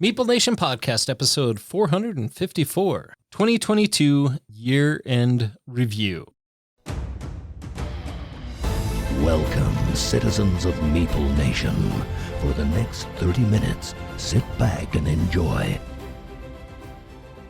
Meeple Nation Podcast, episode 454, 2022 Year-End Review. Welcome, citizens of Meeple Nation. For the next 30 minutes, sit back and enjoy.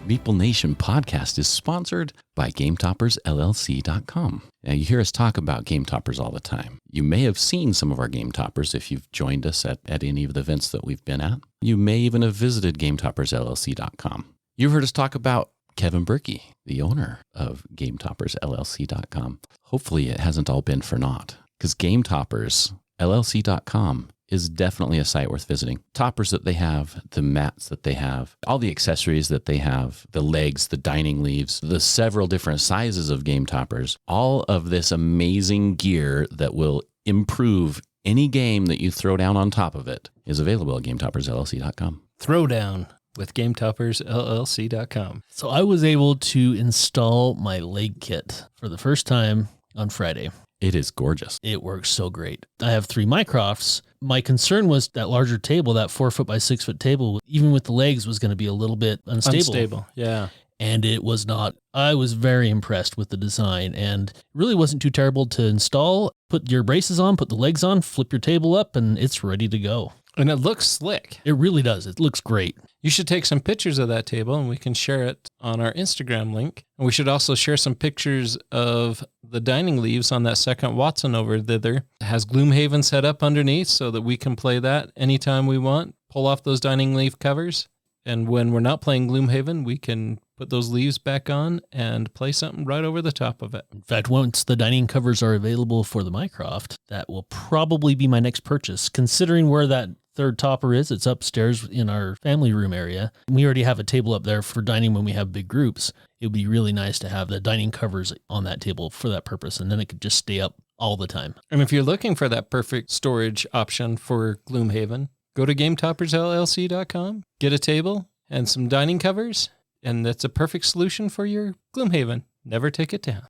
Meeple Nation Podcast is sponsored by GameToppersLLC.com. Now, you hear us talk about Game Toppers all the time. You may have seen some of our Game Toppers if you've joined us at any of the events that we've been at. You may even have visited GameToppersLLC.com. You've heard us talk about Kevin Berkey, the owner of GameToppersLLC.com. Hopefully it hasn't all been for naught, because GameToppersLLC.com is definitely a site worth visiting. Toppers that they have, the mats that they have, all the accessories that they have, the legs, the dining leaves, the several different sizes of game toppers, all of this amazing gear that will improve any game that you throw down on top of it is available at GameToppersLLC.com. Throwdown with GameToppersLLC.com. So I was able to install my leg kit for the first time on Friday. It is gorgeous. It works so great. I have 3 Mycrofts. My concern was that larger table, that 4 foot by 6 foot table, even with the legs, was going to be a little bit unstable. Yeah. And it was not. I was very impressed with the design, and it really wasn't too terrible to install. Put your braces on, put the legs on, flip your table up, and it's ready to go. And it looks slick. It really does. It looks great. You should take some pictures of that table and we can share it on our Instagram link. And we should also share some pictures of the dining leaves on that second Watson over thither. It has Gloomhaven set up underneath so that we can play that anytime we want. Pull off those dining leaf covers. And when we're not playing Gloomhaven, we can put those leaves back on and play something right over the top of it. In fact, once the dining covers are available for the Mycroft, that will probably be my next purchase. Considering where that third topper is, it's upstairs in our family room area. We already have a table up there for dining when we have big groups. It would be really nice to have the dining covers on that table for that purpose, and then it could just stay up all the time. And if you're looking for that perfect storage option for Gloomhaven, go to GameToppersLLC.com, get a table and some dining covers, and that's a perfect solution for your Gloomhaven. Never take it down.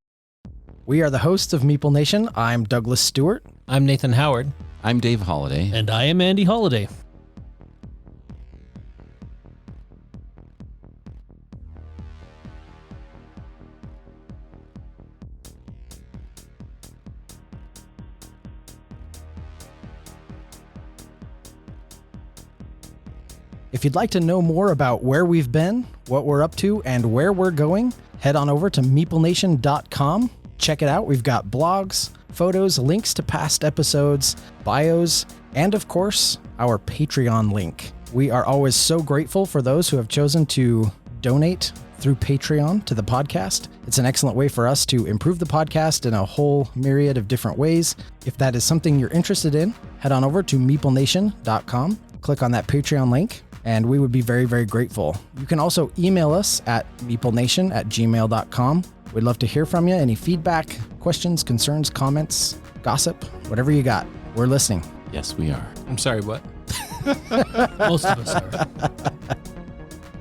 We are the hosts of Meeple Nation. I'm Douglas Stewart. I'm Nathan Howard. I'm Dave Holliday. And I am Andy Holliday. If you'd like to know more about where we've been, what we're up to, and where we're going, head on over to meeplenation.com. Check it out. We've got blogs, photos, links to past episodes, bios, and of course, our Patreon link. We are always so grateful for those who have chosen to donate through Patreon to the podcast. It's an excellent way for us to improve the podcast in a whole myriad of different ways. If that is something you're interested in, head on over to meeplenation.com, click on that Patreon link, and we would be very, very grateful. You can also email us at meeplenation@gmail.com. We'd love to hear from you. Any feedback, questions, concerns, comments, gossip, whatever you got. We're listening. Yes, we are. I'm sorry, what? Most of us are.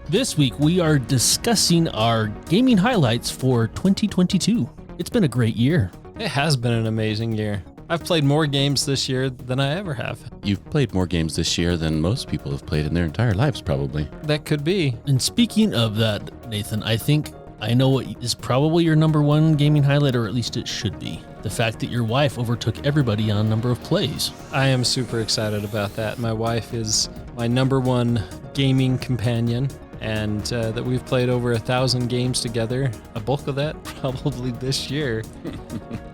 This week, we are discussing our gaming highlights for 2022. It's been a great year. It has been an amazing year. I've played more games this year than I ever have. You've played more games this year than most people have played in their entire lives, probably. That could be. And speaking of that, Nathan, I think I know what is probably your number one gaming highlight, or at least it should be. The fact that your wife overtook everybody on number of plays. I am super excited about that. My wife is my number one gaming companion, and that we've played over 1,000 games together. A bulk of that probably this year.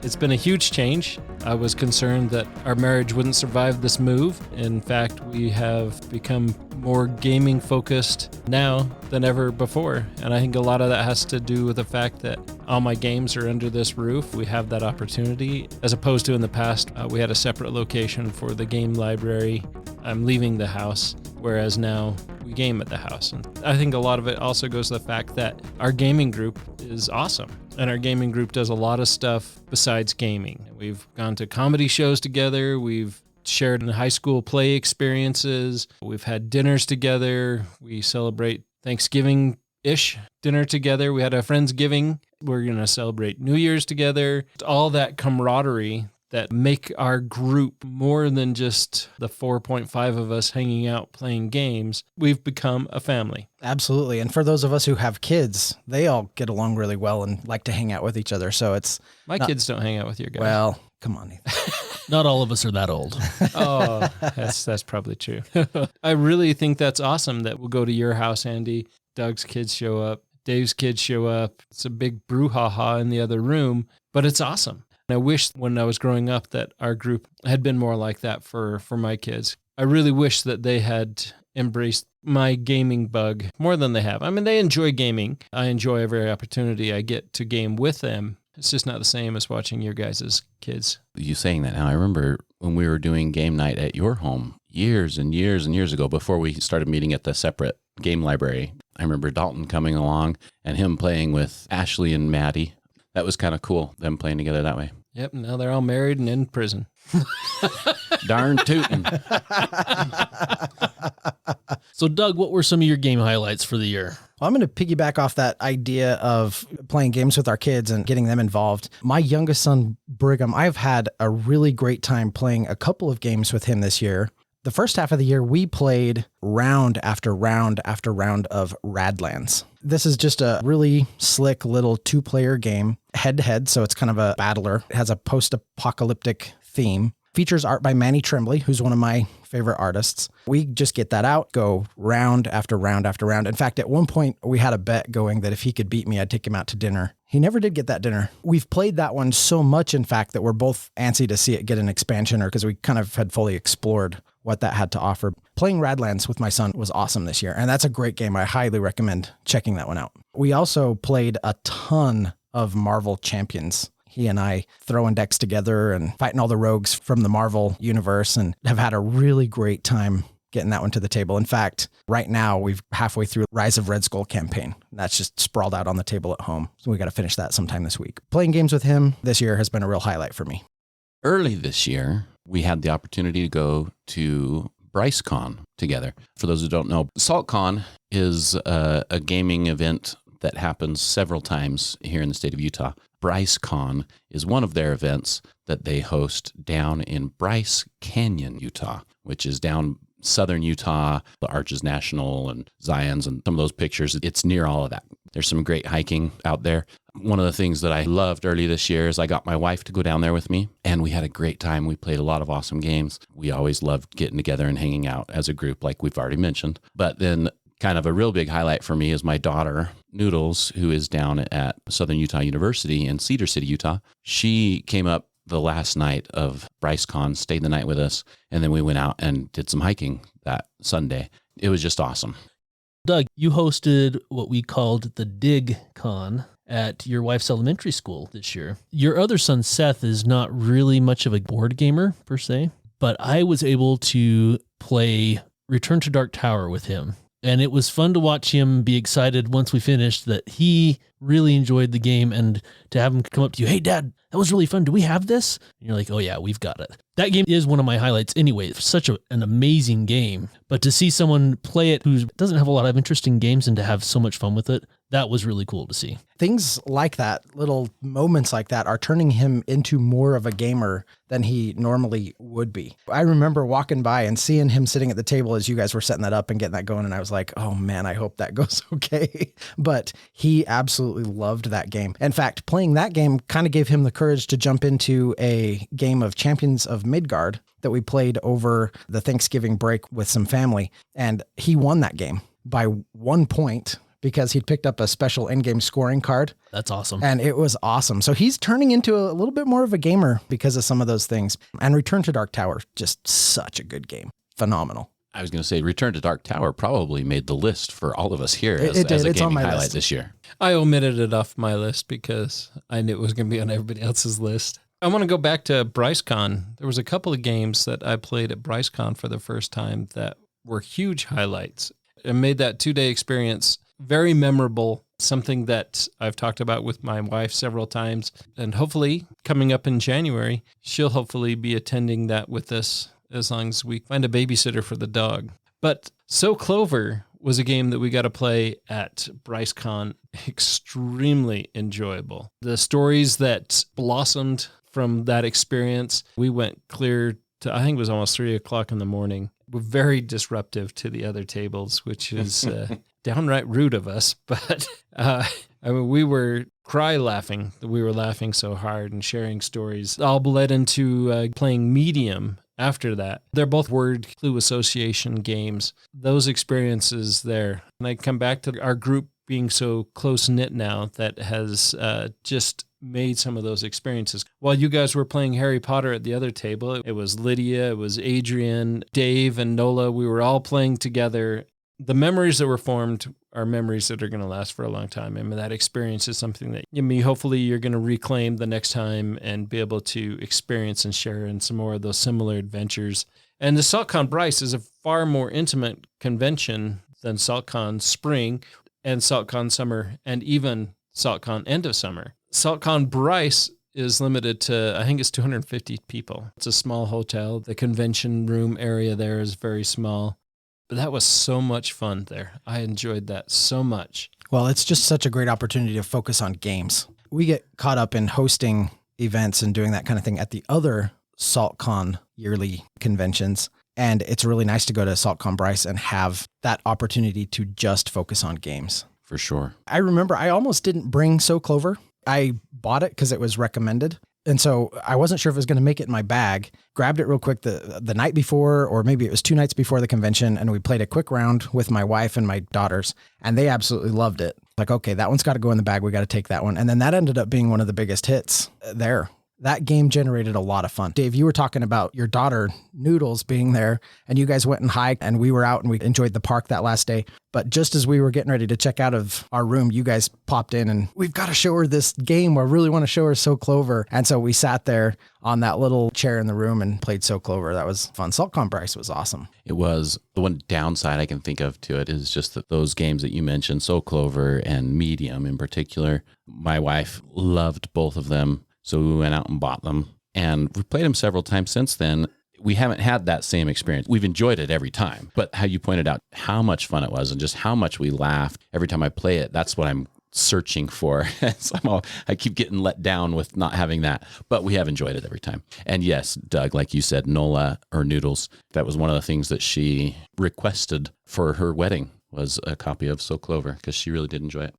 It's been a huge change. I was concerned that our marriage wouldn't survive this move. In fact, we have become more gaming focused now than ever before. And I think a lot of that has to do with the fact that all my games are under this roof. We have that opportunity, as opposed to in the past, we had a separate location for the game library. I'm leaving the house, whereas now we game at the house. And I think a lot of it also goes to the fact that our gaming group is awesome. And our gaming group does a lot of stuff besides gaming. We've gone to comedy shows together. We've shared in high school play experiences. We've had dinners together. We celebrate Thanksgiving-ish dinner together. We had a Friendsgiving. We're going to celebrate New Year's together. All that camaraderie that make our group more than just the 4.5 of us hanging out playing games. We've become a family. Absolutely. And for those of us who have kids, they all get along really well and like to hang out with each other. So it's My kids don't hang out with your guys. well, come on, Nathan. Not all of us are that old. Oh, that's probably true. I really think that's awesome that we'll go to your house, Andy. Doug's kids show up. Dave's kids show up. It's a big brouhaha in the other room, but it's awesome. And I wish when I was growing up that our group had been more like that for my kids. I really wish that they had embraced my gaming bug more than they have. I mean, they enjoy gaming. I enjoy every opportunity I get to game with them. It's just not the same as watching your guys' kids. You saying that now, I remember when we were doing game night at your home years and years and years ago before we started meeting at the separate game library. I remember Dalton coming along and him playing with Ashley and Maddie. That was kind of cool, them playing together that way. Yep, now they're all married and in prison. Darn tootin'. So, Doug, what were some of your game highlights for the year? Well, I'm going to piggyback off that idea of playing games with our kids and getting them involved. My youngest son, Brigham, I've had a really great time playing a couple of games with him this year. The first half of the year, we played round after round after round of Radlands. This is just a really slick little 2-player game, head-to-head, so it's kind of a battler. It has a post-apocalyptic theme. Features art by Manny Tremblay, who's one of my favorite artists. We just get that out, go round after round after round. In fact, at one point, we had a bet going that if he could beat me, I'd take him out to dinner. He never did get that dinner. We've played that one so much, in fact, that we're both antsy to see it get an expansion, or because we kind of had fully explored what that had to offer. Playing Radlands with my son was awesome this year, and that's a great game. I highly recommend checking that one out. We also played a ton of Marvel Champions. He and I throwing decks together and fighting all the rogues from the Marvel universe, and have had a really great time getting that one to the table. In fact, right now we've halfway through Rise of Red Skull campaign. That's just sprawled out on the table at home. So we got to finish that sometime this week. Playing games with him this year has been a real highlight for me. Early this year, we had the opportunity to go to BryceCon together. For those who don't know, SaltCon is a gaming event that happens several times here in the state of Utah. BryceCon is one of their events that they host down in Bryce Canyon, Utah, which is down southern Utah, the Arches National and Zion's and some of those pictures. It's near all of that. There's some great hiking out there. One of the things that I loved early this year is I got my wife to go down there with me, and we had a great time. We played a lot of awesome games. We always loved getting together and hanging out as a group, like we've already mentioned. But then kind of a real big highlight for me is my daughter, Noodles, who is down at Southern Utah University in Cedar City, Utah. She came up the last night of BryceCon, stayed the night with us, and then we went out and did some hiking that Sunday. It was just awesome. Doug, you hosted what we called the Dig Con at your wife's elementary school this year. Your other son, Seth, is not really much of a board gamer per se, but I was able to play Return to Dark Tower with him. And it was fun to watch him be excited once we finished that he really enjoyed the game, and to have him come up to you, "Hey, Dad, that was really fun. Do we have this?" And you're like, "Oh, yeah, we've got it." That game is one of my highlights anyway. It's such an amazing game. But to see someone play it who doesn't have a lot of interesting games and to have so much fun with it, that was really cool to see. Things like that, little moments like that, are turning him into more of a gamer than he normally would be. I remember walking by and seeing him sitting at the table as you guys were setting that up and getting that going, and I was like, oh man, I hope that goes okay. But he absolutely loved that game. In fact, playing that game kind of gave him the courage to jump into a game of Champions of Midgard that we played over the Thanksgiving break with some family, and he won that game by 1 point, because he'd picked up a special in-game scoring card. That's awesome. And it was awesome. So he's turning into a little bit more of a gamer because of some of those things. And Return to Dark Tower, just such a good game. Phenomenal. I was going to say Return to Dark Tower probably made the list for all of us here It as did. a It's on gaming my highlight list this year. I omitted it off my list because I knew it was going to be on everybody else's list. I want to go back to BryceCon. There was a couple of games that I played at BryceCon for the first time that were huge highlights. It made that 2-day experience very memorable, something that I've talked about with my wife several times. And hopefully, coming up in January, she'll hopefully be attending that with us as long as we find a babysitter for the dog. But So Clover was a game that we got to play at BryceCon. Extremely enjoyable. The stories that blossomed from that experience. We went clear to, I think it was almost 3 o'clock in the morning. We're very disruptive to the other tables, which is downright rude of us. But we were cry laughing. We were laughing so hard and sharing stories. All led into playing Medium after that. They're both word clue association games. Those experiences there. And I come back to our group being so close-knit now that has just made some of those experiences. While you guys were playing Harry Potter at the other table, it was Lydia, it was Adrian, Dave, and Nola. We were all playing together. The memories that were formed are memories that are going to last for a long time. I mean, that experience is something that hopefully you're going to reclaim the next time and be able to experience and share in some more of those similar adventures. And the SaltCon Bryce is a far more intimate convention than SaltCon Spring and SaltCon Summer and even SaltCon End of Summer. SaltCon Bryce is limited to, I think it's 250 people. It's a small hotel. The convention room area there is very small. But that was so much fun there. I enjoyed that so much. Well, it's just such a great opportunity to focus on games. We get caught up in hosting events and doing that kind of thing at the other SaltCon yearly conventions. And it's really nice to go to SaltCon Bryce and have that opportunity to just focus on games. For sure. I remember I almost didn't bring So Clover. I bought it because it was recommended. And so I wasn't sure if it was going to make it in my bag. Grabbed it real quick the night before, or maybe it was 2 nights before the convention. And we played a quick round with my wife and my daughters, and they absolutely loved it. Like, okay, that one's got to go in the bag. We got to take that one. And then that ended up being one of the biggest hits there. That game generated a lot of fun. Dave, you were talking about your daughter Noodles being there, and you guys went and hiked, and we were out and we enjoyed the park that last day. But just as we were getting ready to check out of our room, you guys popped in and we've got to show her this game. I really want to show her So Clover. And so we sat there on that little chair in the room and played So Clover. That was fun. SaltCon Bryce was awesome. It was. The one downside I can think of to it is just that those games that you mentioned, So Clover and Medium in particular, my wife loved both of them. So we went out and bought them, and we played them several times since then. We haven't had that same experience. We've enjoyed it every time, but how you pointed out how much fun it was and just how much we laughed every time I play it, that's what I'm searching for. Somehow I keep getting let down with not having that, but we have enjoyed it every time. And yes, Doug, like you said, Nola or Noodles, that was one of the things that she requested for her wedding was a copy of So Clover because she really did enjoy it.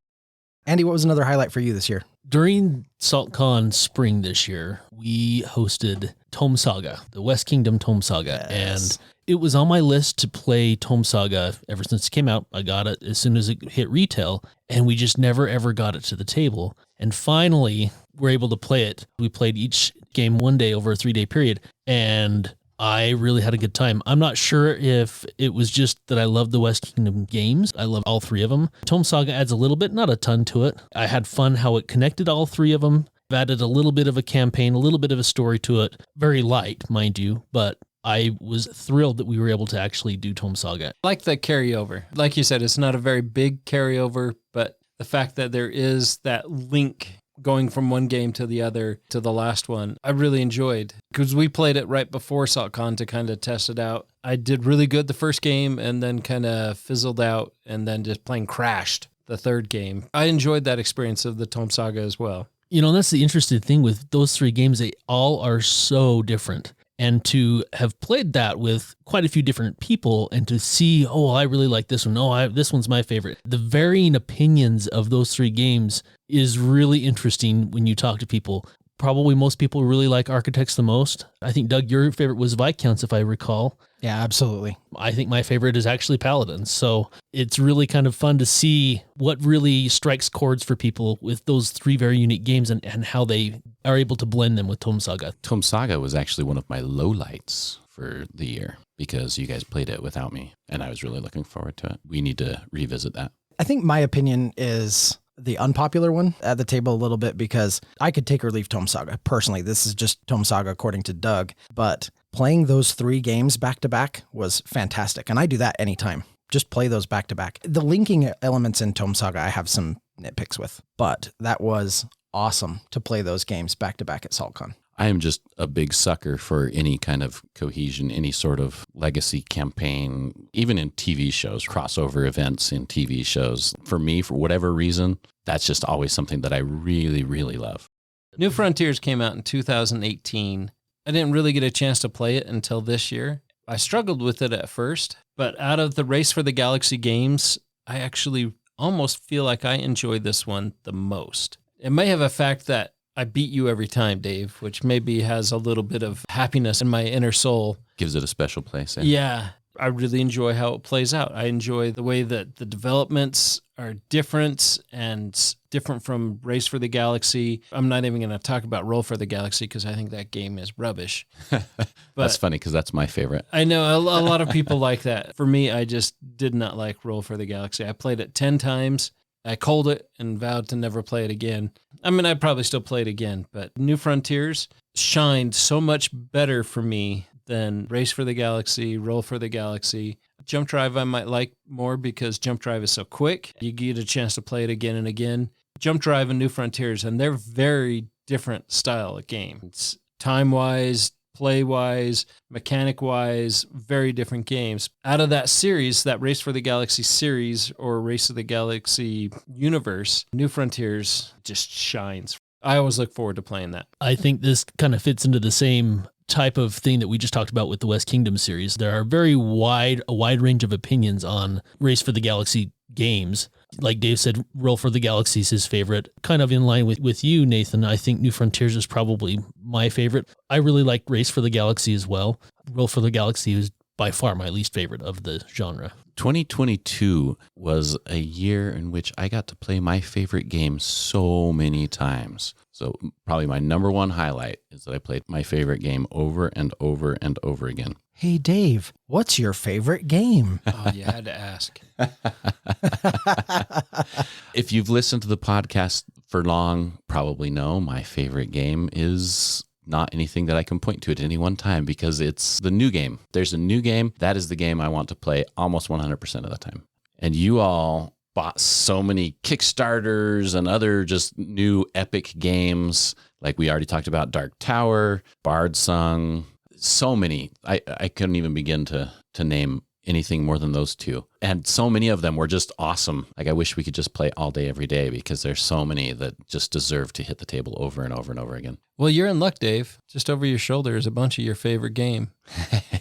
Andy, what was another highlight for you this year? During SaltCon Spring this year, we hosted Tome Saga, the West Kingdom Tome Saga. Yes. And it was on my list to play Tome Saga ever since it came out. I got it as soon as it hit retail, and we just never, ever got it to the table. And finally, we're able to play it. We played each game one day over a 3-day period, and I really had a good time. I'm not sure if it was just that I love the West Kingdom games. I love all 3 of them. Tome Saga adds a little bit, not a ton to it. I had fun how it connected all 3 of them. I've added a little bit of a campaign, a little bit of a story to it. Very light, mind you, but I was thrilled that we were able to actually do Tome Saga. I like the carryover. Like you said, it's not a very big carryover, but the fact that there is that link going from one game to the other to the last one, I really enjoyed because we played it right before SaltCon to kind of test it out. I did really good the first game and then kind of fizzled out and then just plain crashed the third game. I enjoyed that experience of the Tome Saga as well. You know, that's the interesting thing with those 3 games. They all are so different. And to have played that with quite a few different people and to see, oh, I really like this one. Oh, this one's my favorite. The varying opinions of those 3 games is really interesting when you talk to people. Probably most people really like Architects the most. I think, Doug, your favorite was Viscounts, if I recall. Yeah, absolutely. I think my favorite is actually Paladins. So it's really kind of fun to see what really strikes chords for people with those 3 very unique games and how they are able to blend them with Tome Saga. Tome Saga was actually one of my lowlights for the year because you guys played it without me, and I was really looking forward to it. We need to revisit that. I think my opinion is the unpopular one at the table a little bit because I could take or leave Tome Saga. Personally, this is just Tome Saga according to Doug, but playing those 3 games back to back was fantastic. And I do that anytime. Just play those back to back. The linking elements in Tome Saga, I have some nitpicks with, but that was awesome to play those games back to back at SaltCon. I am just a big sucker for any kind of cohesion, any sort of legacy campaign, even in TV shows, crossover events in TV shows. For me, for whatever reason, that's just always something that I really, really love. New Frontiers came out in 2018. I didn't really get a chance to play it until this year. I struggled with it at first, but out of the Race for the Galaxy games, I actually almost feel like I enjoyed this one the most. It may have a fact that I beat you every time, Dave, which maybe has a little bit of happiness in my inner soul. Gives it a special place. Eh? Yeah, I really enjoy how it plays out. I enjoy the way that the developments are different and different from Race for the Galaxy. I'm not even going to talk about Roll for the Galaxy because I think that game is rubbish. That's funny because that's my favorite. I know a lot of people like that. For me, I just did not like Roll for the Galaxy. I played it 10 times. I culled it and vowed to never play it again. I mean, I'd probably still play it again, but New Frontiers shined so much better for me than Race for the Galaxy, Roll for the Galaxy. Jump Drive I might like more because Jump Drive is so quick. You get a chance to play it again and again. Jump Drive and New Frontiers, and they're very different style of games. Time-wise, play-wise, mechanic-wise, very different games. Out of that series, that Race for the Galaxy series or Race of the Galaxy universe, New Frontiers just shines. I always look forward to playing that. I think this kind of fits into the same type of thing that we just talked about with the West Kingdom series. There are a wide range of opinions on Race for the Galaxy games. Like Dave said, Roll for the Galaxy is his favorite. Kind of in line with you, Nathan, I think New Frontiers is probably my favorite. I really like Race for the Galaxy as well. Roll for the Galaxy is by far my least favorite of the genre. 2022 was a year in which I got to play my favorite game so many times. So probably my number one highlight is that I played my favorite game over and over and over again. Hey, Dave, what's your favorite game? Oh, you had to ask. If you've listened to the podcast for long, probably know my favorite game is not anything that I can point to at any one time because it's the new game. There's a new game. That is the game I want to play almost 100% of the time. And you all bought so many Kickstarters and other just new epic games. Like we already talked about Dark Tower, Bard Sung, so many. I couldn't even begin to name anything more than those two. And so many of them were just awesome. Like I wish we could just play all day, every day because there's so many that just deserve to hit the table over and over and over again. Well, you're in luck, Dave. Just over your shoulder is a bunch of your favorite game.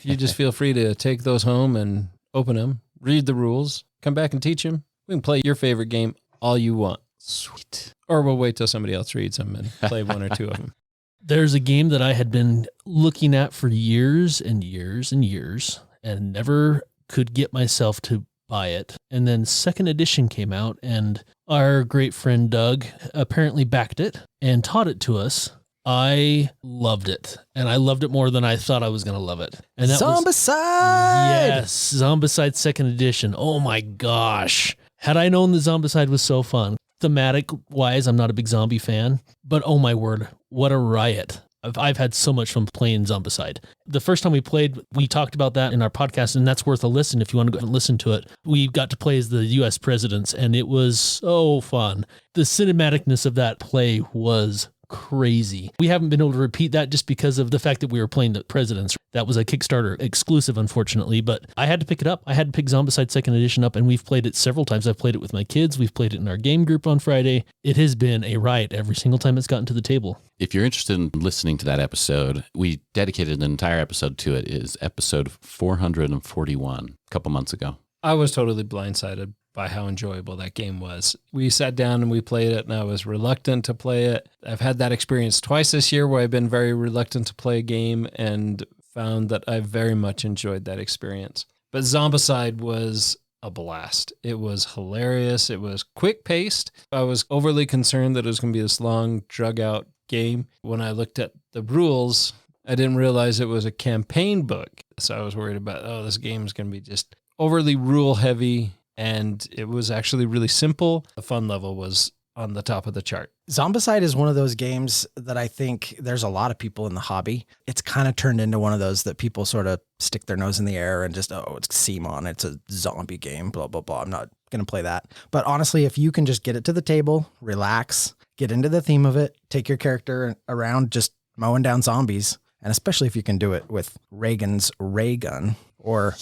You just feel free to take those home and open them, read the rules, come back and teach them. We can play your favorite game all you want. Sweet. Or we'll wait till somebody else reads them and play one or two of them. There's a game that I had been looking at for years and years and years and never could get myself to buy it. And then second edition came out and our great friend Doug apparently backed it and taught it to us. I loved it. And I loved it more than I thought I was going to love it. And that Zombicide! Yes, Zombicide second edition. Oh my gosh. Had I known the Zombicide was so fun. Thematic wise, I'm not a big zombie fan, but oh my word, what a riot. I've had so much fun playing Zombicide. The first time we played, we talked about that in our podcast, and that's worth a listen if you want to go and listen to it. We got to play as the U.S. presidents, and it was so fun. The cinematicness of that play was crazy. We haven't been able to repeat that just because of the fact that we were playing the presidents. That was a Kickstarter exclusive, unfortunately, but I had to pick it up. I had to pick Zombicide second edition up, and we've played it several times. I've played it with my kids. We've played it in our game group on Friday. It has been a riot every single time it's gotten to the table. If you're interested in listening to that episode, we dedicated an entire episode to it. It is episode 441 a couple months ago. I was totally blindsided by how enjoyable that game was. We sat down and we played it, and I was reluctant to play it. I've had that experience twice this year where I've been very reluctant to play a game and found that I very much enjoyed that experience. But Zombicide was a blast. It was hilarious. It was quick-paced. I was overly concerned that it was going to be this long, drug-out game. When I looked at the rules, I didn't realize it was a campaign book. So I was worried about, this game is going to be just overly rule-heavy. And it was actually really simple. The fun level was on the top of the chart. Zombicide is one of those games that I think there's a lot of people in the hobby. It's kind of turned into one of those that people sort of stick their nose in the air and just, it's CMON, it's a zombie game, blah, blah, blah. I'm not going to play that. But honestly, if you can just get it to the table, relax, get into the theme of it, take your character around just mowing down zombies, and especially if you can do it with Reagan's ray gun or,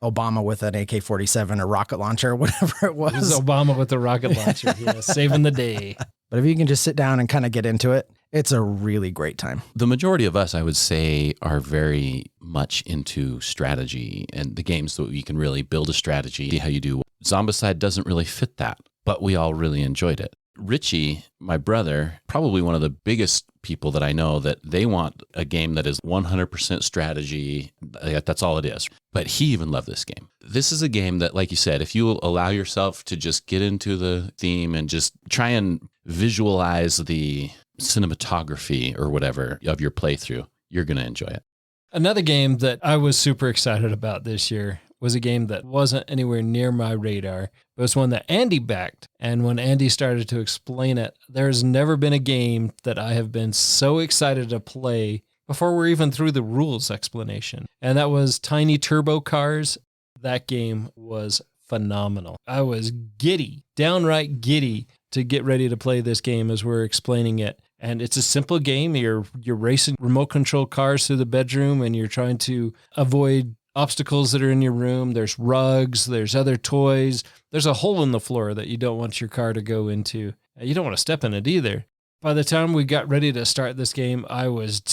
Obama with an AK-47 or rocket launcher, whatever it was. It was Obama with the rocket launcher, saving the day. But if you can just sit down and kind of get into it, it's a really great time. The majority of us, I would say, are very much into strategy and the games that you can really build a strategy, how you do. Zombicide doesn't really fit that, but we all really enjoyed it. Richie, my brother, probably one of the biggest people that I know that they want a game that is 100% strategy. That's all it is. But he even loved this game. This is a game that, like you said, if you allow yourself to just get into the theme and just try and visualize the cinematography or whatever of your playthrough, you're going to enjoy it. Another game that I was super excited about this year was a game that wasn't anywhere near my radar. It was one that Andy backed. And when Andy started to explain it, there's never been a game that I have been so excited to play before we're even through the rules explanation. And that was Tiny Turbo Cars. That game was phenomenal. I was giddy, downright giddy to get ready to play this game as we're explaining it. And it's a simple game. You're racing remote control cars through the bedroom and you're trying to avoid obstacles that are in your room. There's rugs, there's other toys. There's a hole in the floor that you don't want your car to go into. You don't want to step in it either. By the time we got ready to start this game, I was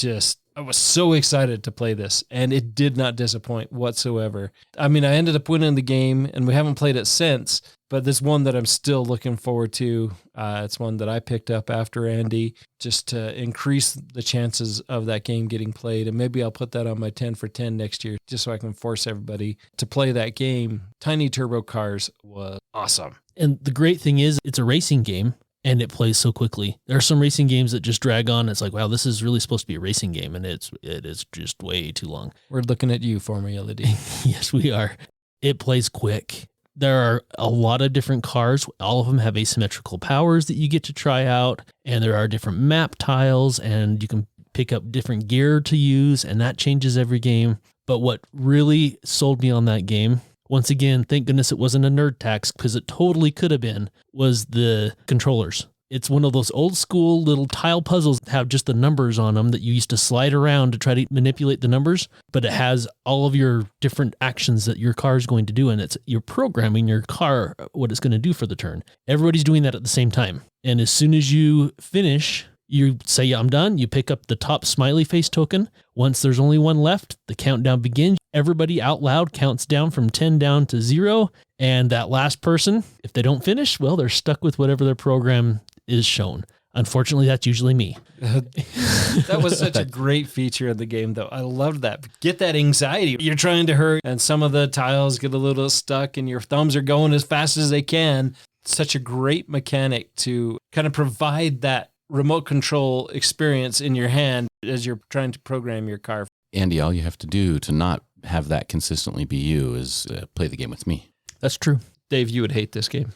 so excited to play this, and it did not disappoint whatsoever. I mean, I ended up winning the game, and we haven't played it since, but this one that I'm still looking forward to. It's one that I picked up after Andy just to increase the chances of that game getting played. And maybe I'll put that on my 10 for 10 next year just so I can force everybody to play that game. Tiny Turbo Cars was awesome. And the great thing is it's a racing game and it plays so quickly. There are some racing games that just drag on. It's like, wow, this is really supposed to be a racing game. And it is just way too long. We're looking at you, Formula D. Yes, we are. It plays quick. There are a lot of different cars. All of them have asymmetrical powers that you get to try out. And there are different map tiles and you can pick up different gear to use. And that changes every game. But what really sold me on that game, once again, thank goodness it wasn't a nerd tax because it totally could have been, was the controllers. It's one of those old school little tile puzzles that have just the numbers on them that you used to slide around to try to manipulate the numbers, but it has all of your different actions that your car is going to do, and you're programming your car what it's going to do for the turn. Everybody's doing that at the same time. And as soon as you finish, you say, yeah, I'm done. You pick up the top smiley face token. Once there's only one left, the countdown begins. Everybody out loud counts down from 10 down to 0. And that last person, if they don't finish, well, they're stuck with whatever their program is shown. Unfortunately, that's usually me. That was such a great feature of the game, though. I loved that. Get that anxiety. You're trying to hurry, and some of the tiles get a little stuck, and your thumbs are going as fast as they can. Such a great mechanic to kind of provide that remote control experience in your hand as you're trying to program your car. Andy, all you have to do to not have that consistently be you is play the game with me. That's true. Dave, you would hate this game.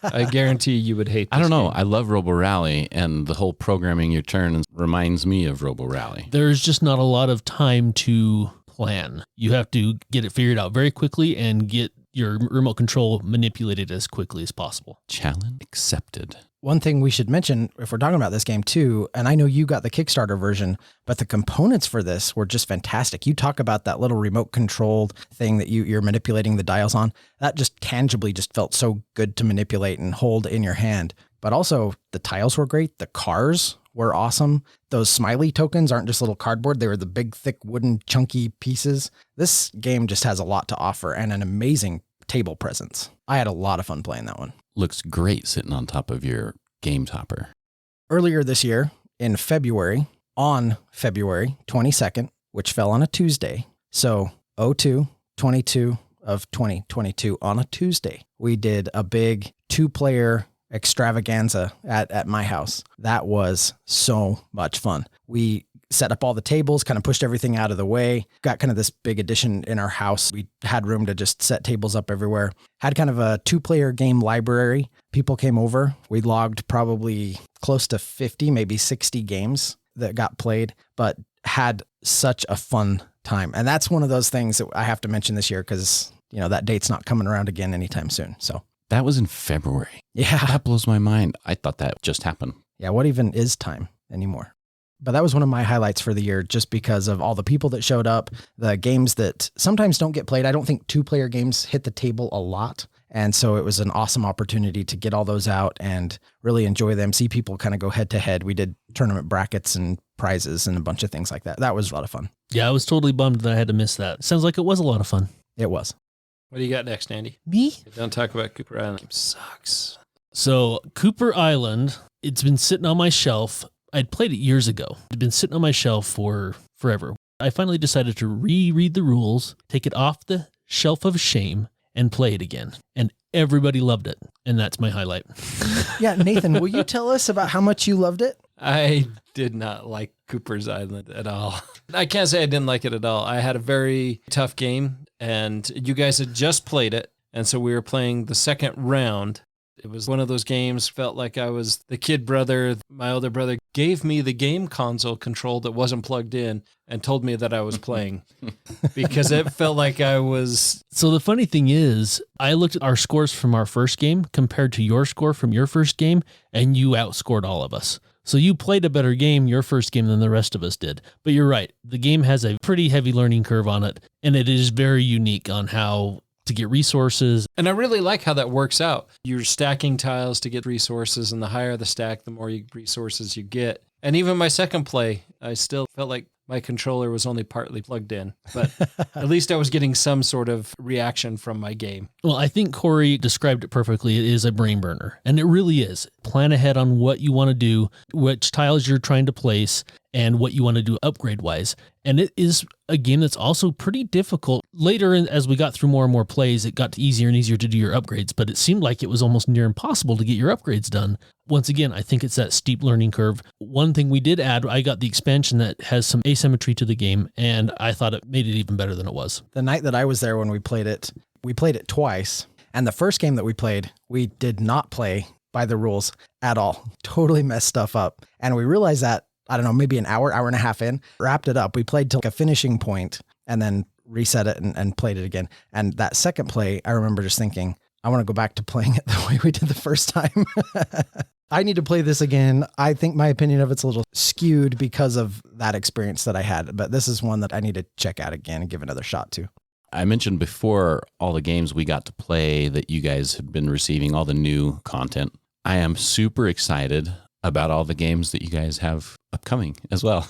I guarantee you would hate this I don't know. game. I love Robo Rally, and the whole programming your turn reminds me of Robo Rally. There's just not a lot of time to plan. You have to get it figured out very quickly and get your remote control manipulated as quickly as possible. Challenge accepted. One thing we should mention, if we're talking about this game too, and I know you got the Kickstarter version, but the components for this were just fantastic. You talk about that little remote controlled thing that you're manipulating the dials on. That just tangibly just felt so good to manipulate and hold in your hand. But also the tiles were great. The cars were awesome. Those smiley tokens aren't just little cardboard. They were the big, thick, wooden, chunky pieces. This game just has a lot to offer and an amazing table presence. I had a lot of fun playing that one. Looks great sitting on top of your game topper. Earlier this year, in February, on February 22nd, which fell on a Tuesday, so 02/22 of 2022 on a Tuesday, we did a big 2-player extravaganza at my house. That was so much fun. We set up all the tables, kind of pushed everything out of the way, got kind of this big addition in our house. We had room to just set tables up everywhere. Had kind of a 2-player game library. People came over. We logged probably close to 50, maybe 60 games that got played, but had such a fun time. And that's one of those things that I have to mention this year because, that date's not coming around again anytime soon. So That was in February. yeah. That blows my mind. I thought that just happened. Yeah. What even is time anymore? But that was one of my highlights for the year just because of all the people that showed up, the games that sometimes don't get played. I don't think 2-player games hit the table a lot. And so it was an awesome opportunity to get all those out and really enjoy them, see people kind of go head to head. We did tournament brackets and prizes and a bunch of things like that. That was a lot of fun. Yeah, I was totally bummed that I had to miss that. Sounds like it was a lot of fun. It was. What do you got next, Andy? Me? Don't talk about Cooper Island. It sucks. So Cooper Island, it's been sitting on my shelf. I'd played it years ago. It'd been sitting on my shelf for forever. I finally decided to reread the rules, take it off the shelf of shame, and play it again. And everybody loved it. And that's my highlight. Yeah, Nathan, will you tell us about how much you loved it? I did not like Cooper's Island at all. I can't say I didn't like it at all. I had a very tough game, and you guys had just played it. And so we were playing the second round. It was one of those games, felt like I was the kid brother. My older brother gave me the game console control that wasn't plugged in and told me that I was playing because it felt like I was. So the funny thing is, I looked at our scores from our first game compared to your score from your first game, and you outscored all of us. So you played a better game your first game than the rest of us did. But you're right. The game has a pretty heavy learning curve on it, and it is very unique on how to get resources. And I really like how that works out. You're stacking tiles to get resources, and the higher the stack, the more resources you get. And even my second play, I still felt like my controller was only partly plugged in, but at least I was getting some sort of reaction from my game. Well, I think Corey described it perfectly. It is a brain burner, and it really is. Plan ahead on what you want to do, which tiles you're trying to place, and what you want to do upgrade-wise. And it is a game that's also pretty difficult. Later, as we got through more and more plays, it got easier and easier to do your upgrades, but it seemed like it was almost near impossible to get your upgrades done. Once again, I think it's that steep learning curve. One thing we did add, I got the expansion that has some asymmetry to the game, and I thought it made it even better than it was. The night that I was there when we played it twice. And the first game that we played, we did not play by the rules at all. Totally messed stuff up. And we realized that, I don't know, maybe an hour and a half in, wrapped it up. We played till a finishing point and then reset it and played it again. And that second play, I remember just thinking, I want to go back to playing it the way we did the first time. I need to play this again. I think my opinion of it's a little skewed because of that experience that I had, but this is one that I need to check out again and give another shot to. I mentioned before all the games we got to play that you guys have been receiving, all the new content. I am super excited about all the games that you guys have upcoming as well.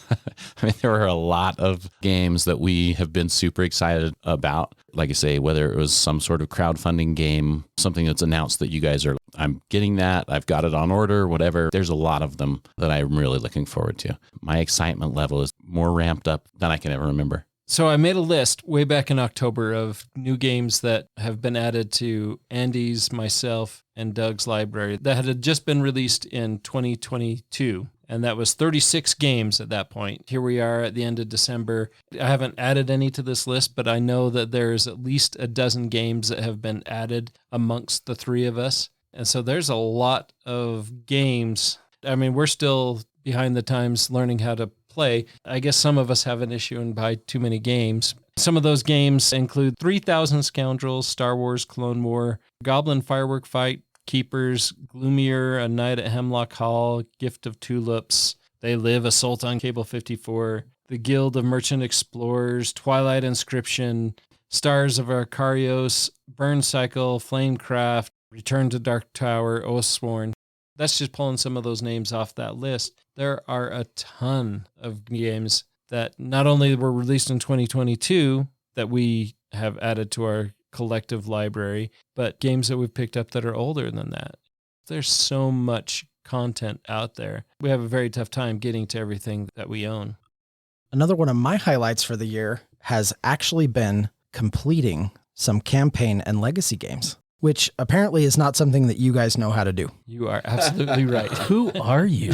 I mean, there are a lot of games that we have been super excited about. Like I say, whether it was some sort of crowdfunding game, something that's announced that you guys are, I'm getting that, I've got it on order, whatever. There's a lot of them that I'm really looking forward to. My excitement level is more ramped up than I can ever remember. So I made a list way back in October of new games that have been added to Andy's, myself, and Doug's library that had just been released in 2022. And that was 36 games at that point. Here we are at the end of December. I haven't added any to this list, but I know that there's at least a dozen games that have been added amongst the three of us. And so there's a lot of games. I mean, we're still behind the times learning how to play. I guess some of us have an issue and buy too many games. Some of those games include 3,000 Scoundrels, Star Wars Clone War, Goblin Firework Fight, Keepers, Gloomier, A Night at Hemlock Hall, Gift of Tulips, They Live, Assault on Cable 54, The Guild of Merchant Explorers, Twilight Inscription, Stars of Arcarios, Burn Cycle, Flamecraft, Return to Dark Tower, Oathsworn. That's just pulling some of those names off that list. There are a ton of games that not only were released in 2022 that we have added to our collective library, but games that we've picked up that are older than that. There's so much content out there. We have a very tough time getting to everything that we own. Another one of my highlights for the year has actually been completing some campaign and legacy games, which apparently is not something that you guys know how to do. You are absolutely right. Who are you?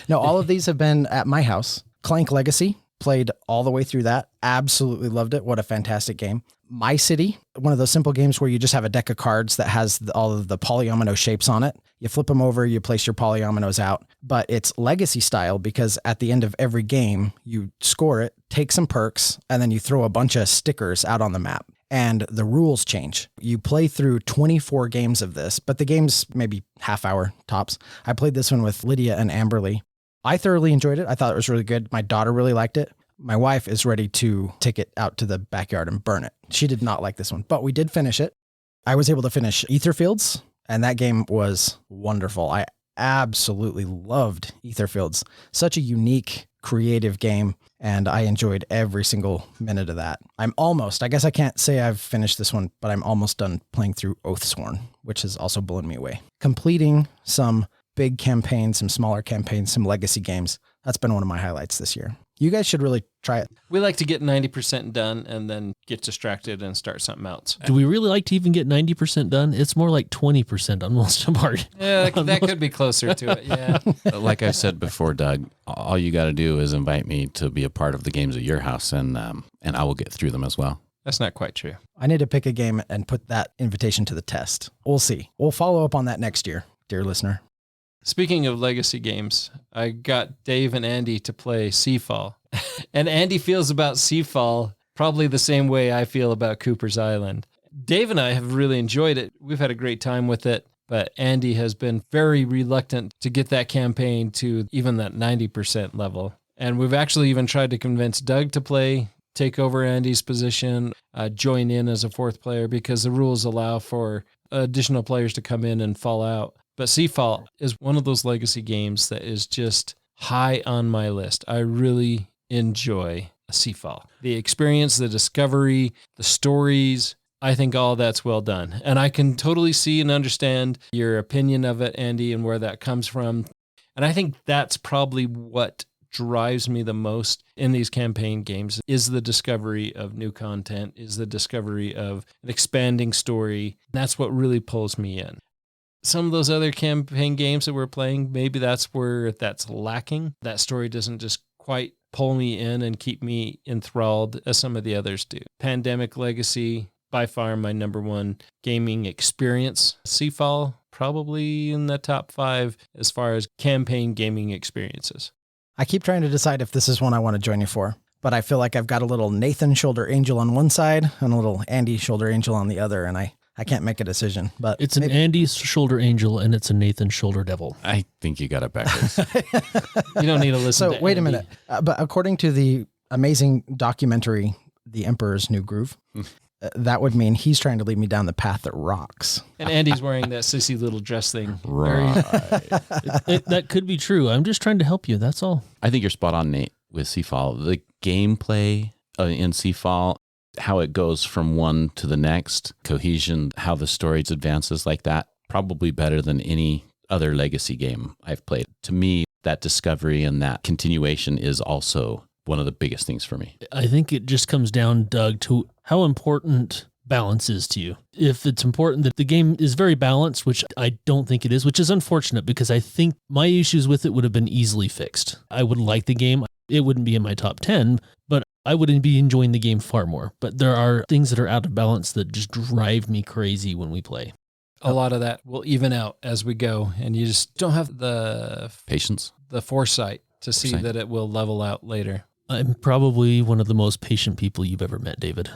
No, all of these have been at my house. Clank Legacy, played all the way through that. Absolutely loved it. What a fantastic game. My City, one of those simple games where you just have a deck of cards that has all of the polyomino shapes on it. You flip them over, you place your polyominoes out, but it's legacy style because at the end of every game, you score it, take some perks, and then you throw a bunch of stickers out on the map. And the rules change. You play through 24 games of this, but the game's maybe half hour tops. I played this one with Lydia and Amberly. I thoroughly enjoyed it. I thought it was really good. My daughter really liked it. My wife is ready to take it out to the backyard and burn it. She did not like this one, but we did finish it. I was able to finish Etherfields, and that game was wonderful. I absolutely loved Etherfields. Such a unique, creative game, and I enjoyed every single minute of that. I guess I can't say I've finished this one, but I'm almost done playing through Oathsworn, which has also blown me away. Completing some big campaigns, some smaller campaigns, some legacy games. That's been one of my highlights this year. You guys should really try it. We like to get 90% done and then get distracted and start something else. Do we really like to even get 90% done? It's more like 20% on most of our. Yeah, that could be closer to it. Yeah. Like I said before, Doug, all you got to do is invite me to be a part of the games at your house, and I will get through them as well. That's not quite true. I need to pick a game and put that invitation to the test. We'll see. We'll follow up on that next year, dear listener. Speaking of legacy games, I got Dave and Andy to play Seafall. And Andy feels about Seafall probably the same way I feel about Cooper's Island. Dave and I have really enjoyed it. We've had a great time with it, but Andy has been very reluctant to get that campaign to even that 90% level. And we've actually even tried to convince Doug to take over Andy's position, join in as a fourth player, because the rules allow for additional players to come in and fall out. But Seafall is one of those legacy games that is just high on my list. I really enjoy Seafall. The experience, the discovery, the stories, I think all that's well done. And I can totally see and understand your opinion of it, Andy, and where that comes from. And I think that's probably what drives me the most in these campaign games is the discovery of new content, is the discovery of an expanding story. That's what really pulls me in. Some of those other campaign games that we're playing, maybe that's where that's lacking. That story doesn't just quite pull me in and keep me enthralled as some of the others do. Pandemic Legacy, by far my number one gaming experience. Seafall, probably in the top 5 as far as campaign gaming experiences. I keep trying to decide if this is one I want to join you for, but I feel like I've got a little Nathan Shoulder Angel on one side and a little Andy Shoulder Angel on the other, and I can't make a decision. But it's an Andy's Shoulder Angel and it's a Nathan Shoulder Devil. I think you got it backwards. You don't need to listen to wait Andy. a minute. But according to the amazing documentary, The Emperor's New Groove, that would mean he's trying to lead me down the path that rocks. And Andy's wearing that sissy little dress thing. Right. That could be true. I'm just trying to help you. That's all. I think you're spot on, Nate, with Seafall. The gameplay in Seafall, how it goes from one to the next, cohesion, how the story advances like that, probably better than any other legacy game I've played. To me, that discovery and that continuation is also one of the biggest things for me. I think it just comes down, Doug, to how important balance is to you. If it's important that the game is very balanced, which I don't think it is, which is unfortunate because I think my issues with it would have been easily fixed. I would like the game. It wouldn't be in my top 10, but I wouldn't be enjoying the game far more. But there are things that are out of balance that just drive me crazy when we play. A lot of that will even out as we go, and you just don't have the Patience. the foresight to see Foresight. that it will level out later. I'm probably one of the most patient people you've ever met, David.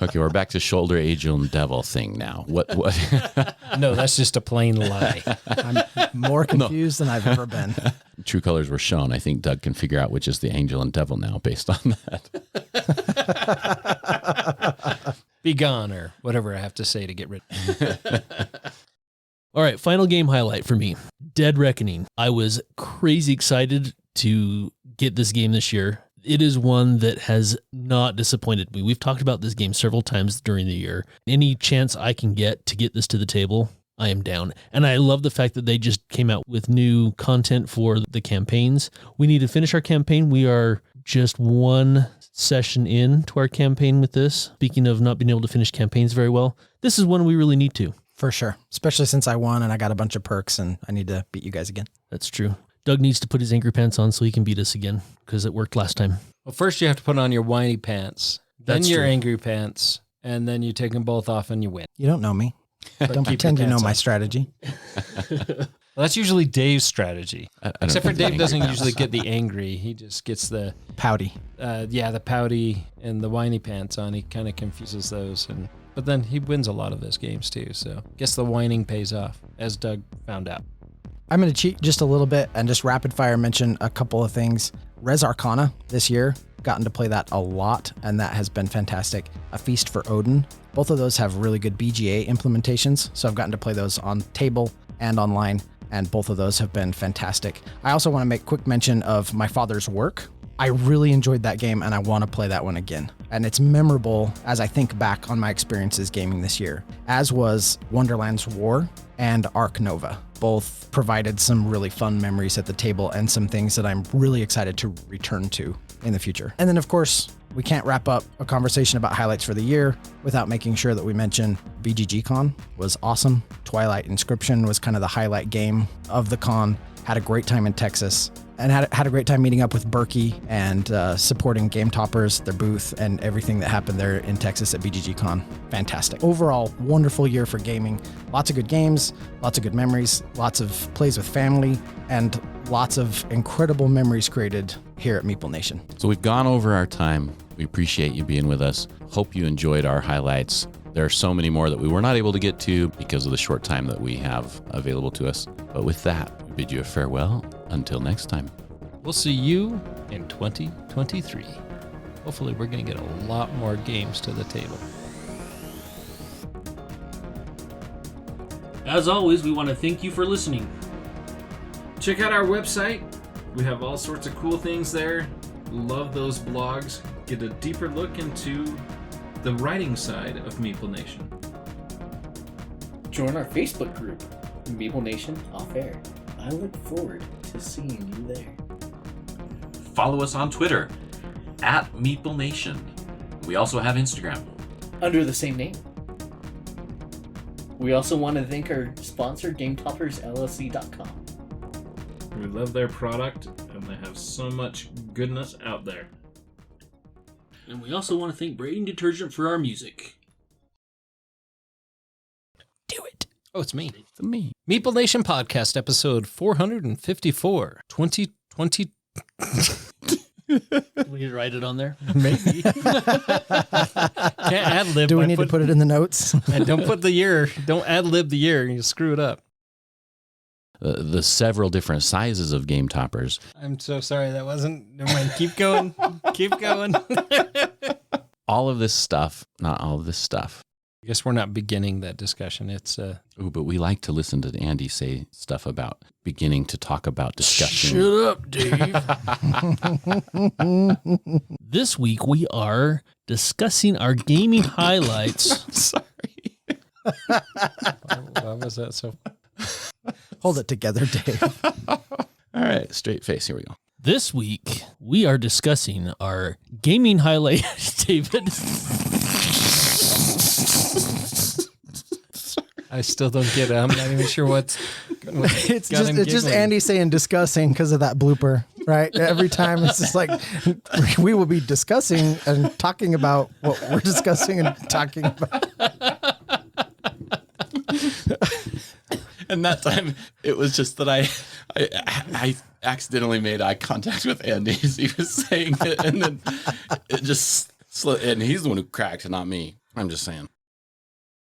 Okay, we're back to Shoulder Angel and Devil thing now. What? No, that's just a plain lie. I'm more confused than I've ever been. True colors were shown. I think Doug can figure out which is the angel and devil now based on that. Be gone, or whatever I have to say to get rid of it. All right, final game highlight for me, Dead Reckoning. I was crazy excited to get this game this year. It is one that has not disappointed me. We've talked about this game several times during the year. Any chance I can get to get this to the table, I am down. And I love the fact that they just came out with new content for the campaigns. We need to finish our campaign. We are just one session in to our campaign with this. Speaking of not being able to finish campaigns very well, this is one we really need to. For sure. Especially since I won and I got a bunch of perks and I need to beat you guys again. That's true. Doug needs to put his angry pants on so he can beat us again because it worked last time. Well, first you have to put on your whiny pants, then That's your true. angry pants, and then you take them both off and you win. You don't know me. Don't Keep pretend your you know pants my on. strategy. Well, that's usually Dave's strategy. I don't Except for think Dave angry doesn't pants. usually get the angry. He just gets the Pouty. the pouty and the whiny pants on. He kind of confuses those, but then he wins a lot of those games too. So guess the whining pays off, as Doug found out. I'm going to cheat just a little bit and just rapid fire mention a couple of things. Res Arcana this year, gotten to play that a lot, and that has been fantastic. A Feast for Odin. Both of those have really good BGA implementations, so I've gotten to play those on table and online, and both of those have been fantastic. I also want to make quick mention of My Father's Work. I really enjoyed that game, and I want to play that one again. And it's memorable as I think back on my experiences gaming this year, as was Wonderland's War and Ark Nova. Both provided some really fun memories at the table and some things that I'm really excited to return to in the future. And then, of course, we can't wrap up a conversation about highlights for the year without making sure that we mention BGG-Con was awesome. Twilight Inscription was kind of the highlight game of the con. Had a great time in Texas. And had a great time meeting up with Berkey and supporting Game Toppers, their booth, and everything that happened there in Texas at BGG-Con. Fantastic. Overall, wonderful year for gaming. Lots of good games, lots of good memories, lots of plays with family, and lots of incredible memories created here at Meeple Nation. So we've gone over our time. We appreciate you being with us. Hope you enjoyed our highlights. There are so many more that we were not able to get to because of the short time that we have available to us. But with that, we bid you a farewell. Until next time. We'll see you in 2023. Hopefully, we're going to get a lot more games to the table. As always, we want to thank you for listening. Check out our website. We have all sorts of cool things there. Love those blogs. Get a deeper look into the writing side of Meeple Nation. Join our Facebook group, Meeple Nation Off Air. I look forward to seeing you there. Follow us on Twitter at Meeple Nation. We also have Instagram. Under the same name. We also want to thank our sponsor, GameToppersLLC.com. We love their product, and they have so much goodness out there. And we also want to thank Braiding Detergent for our music. Do it. Oh, it's me. It's me. Meeple Nation Podcast, episode 454, 2020. We could write it on there. Maybe. Can't ad-lib. Do we need to put it in the notes? And don't put the year. Don't ad-lib the year. You screw it up. The several different sizes of game toppers. I'm so sorry. That wasn't. Never mind. Keep going. Keep going. All of this stuff, not all of this stuff. I guess we're not beginning that discussion. It's Ooh, but we like to listen to Andy say stuff about beginning to talk about discussion. Shut up, Dave. This week we are discussing our gaming highlights. Sorry. why was that so? Hold it together, Dave. All right, straight face. Here we go. This week we are discussing our gaming highlights, David. I still don't get it. I'm not even sure what's It's got him just giggling. Andy saying discussing because of that blooper, right? Every time it's just like we will be discussing and talking about what we're discussing and talking about. And that time, it was just that I accidentally made eye contact with Andy as he was saying it, and then it just and he's the one who cracked, not me. I'm just saying.